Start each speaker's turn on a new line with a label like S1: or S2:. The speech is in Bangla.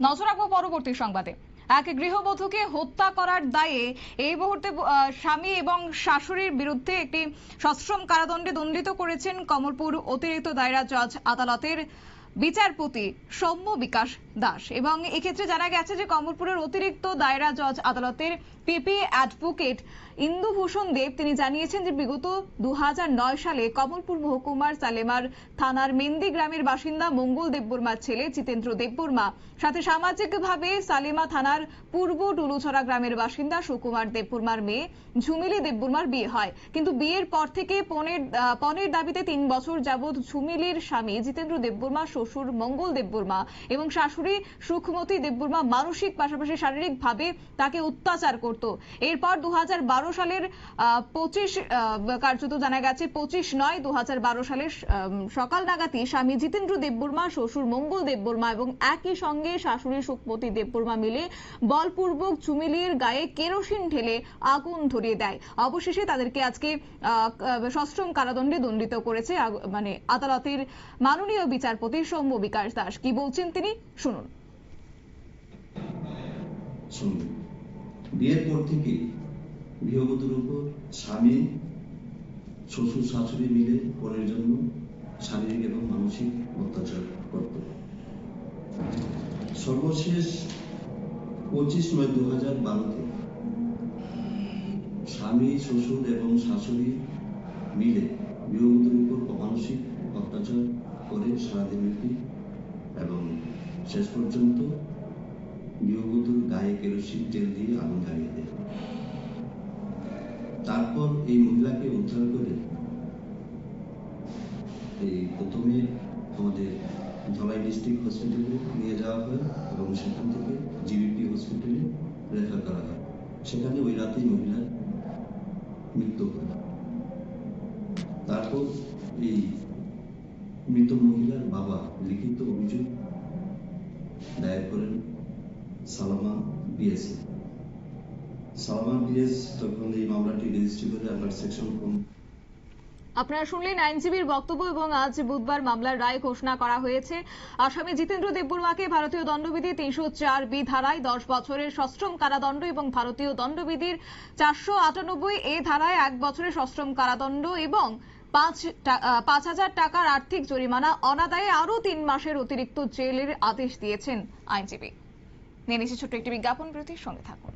S1: নজর রাখবো পরবর্তী সংবাদে। এক গৃহবধূকে হত্যা করার দায়ে এই মুহূর্তে স্বামী এবং শাশুড়ির বিরুদ্ধে একটি সশ্রম কারাদণ্ডে দণ্ডিত করেছেন কমলপুর অতিরিক্ত দায়রা জজ আদালতের বিচারপতি সৌম্য বিকাশ দাস। এবং এক্ষেত্রে জানা গেছে যে কমলপুরের অতিরিক্ত দায়রা জজ আদালতের পিপি অ্যাডভোকেট ইন্দুভূষণ দেব তিনি জানিয়েছেন যে বিগত 2009 সালে কমলপুর মহকুমার সালেমার থানার মেন্দি গ্রামের বাসিন্দা মঙ্গল দেববর্মার ছেলে জিতেন্দ্র দেববর্মা সাথে সামাজিকভাবে সালেমা থানার পূর্ব টুলুছড়া গ্রামের বাসিন্দা সুকুমার দেববর্মার মেয়ে ঝুমিলি দেববর্মার বিয়ে হয়। কিন্তু বিয়ের পর থেকে পণের দাবিতে 3 বছর যাবৎ ঝুমিলির স্বামী জিতেন্দ্র দেববর্মা, শ্বশুর মঙ্গল দেববর্মা এবং শাশুড়ি সুখমতি দেববর্মা মানসিক পাশাপাশি শারীরিকভাবে তাকে অত্যাচার করত। এরপর 2012 সালের 25 কার্যত জানা গেছে 25/9/2012 সালের সকাল নাগাদই স্বামী জিতেন্দ্র দেববর্মা, শ্বশুর মঙ্গল দেববর্মা এবং একই সঙ্গে শাশুড়ি সুখমতি দেববর্মা মিলে বলপূর্বক ঝুমিলির গায়ে কেরোসিন ঢেলে আগুন ধরিয়ে দেয়। অবশেষে তাদেরকে আজকে সশ্রম কারাদণ্ডে দণ্ডিত করেছে আদালতের মাননীয় বিচারপতি সৌম্য বিকাশ দাস। কি বলছেন তিনি শুনুন।
S2: বিয়ের পর থেকে গৃহবধূর উপর স্বামী শ্বশুর শাশুড়ি মিলে পণের জন্য শারীরিক এবং মানসিক অত্যাচার করত। সর্বশেষ 25/9/2012 স্বামী শ্বশুর এবং শাশুড়ি মিলে গৃহবধূর উপর অমানসিক অত্যাচার করে সারাদিনব্যাপী এবং শেষ পর্যন্ত গৃহবধূর গায়ে কেরোসিন তেল দিয়ে আগুন জ্বালিয়ে দেয়। তারপর এই মহিলাকে উদ্ধার করে প্রথমে আমাদের ধলাই ডিস্ট্রিক্ট হসপিটালে নিয়ে যাওয়া হয় এবং সেখান থেকে জিবিপি হসপিটালে রেফার করা হয়। সেখানে ওই রাতেই মহিলার মৃত্যু হয়। তারপর এই মৃত মহিলার বাবা লিখিত অভিযোগ দায়ের করেন সালামা বিএসএ। সালামা বিএস তখন এই মামলাটি রেজিস্ট্রি করে আন্ডার সেকশন।
S1: আপনারা শুনলেন আইনজীবীর বক্তব্য। এবং আজ বুধবার মামলার রায় ঘোষণা করা হয়েছে। আসামি জিতেন্দ্র দেববর্মাকে ভারতীয় দণ্ডবিধি 304 বি ধারায় 10 বছরের সশ্রম কারাদণ্ড এবং ভারতীয় দণ্ডবিধির 498 এ ধারায় 1 বছরের সশ্রম কারাদণ্ড এবং 5,000 টাকার আর্থিক জরিমানা অনাদায়ে আরো 3 মাসের অতিরিক্ত জেলের আদেশ দিয়েছেন আইনজীবী। নিয়ে নিচ্ছি ছোট্ট একটি বিজ্ঞাপন বিরতির সঙ্গে থাকুন।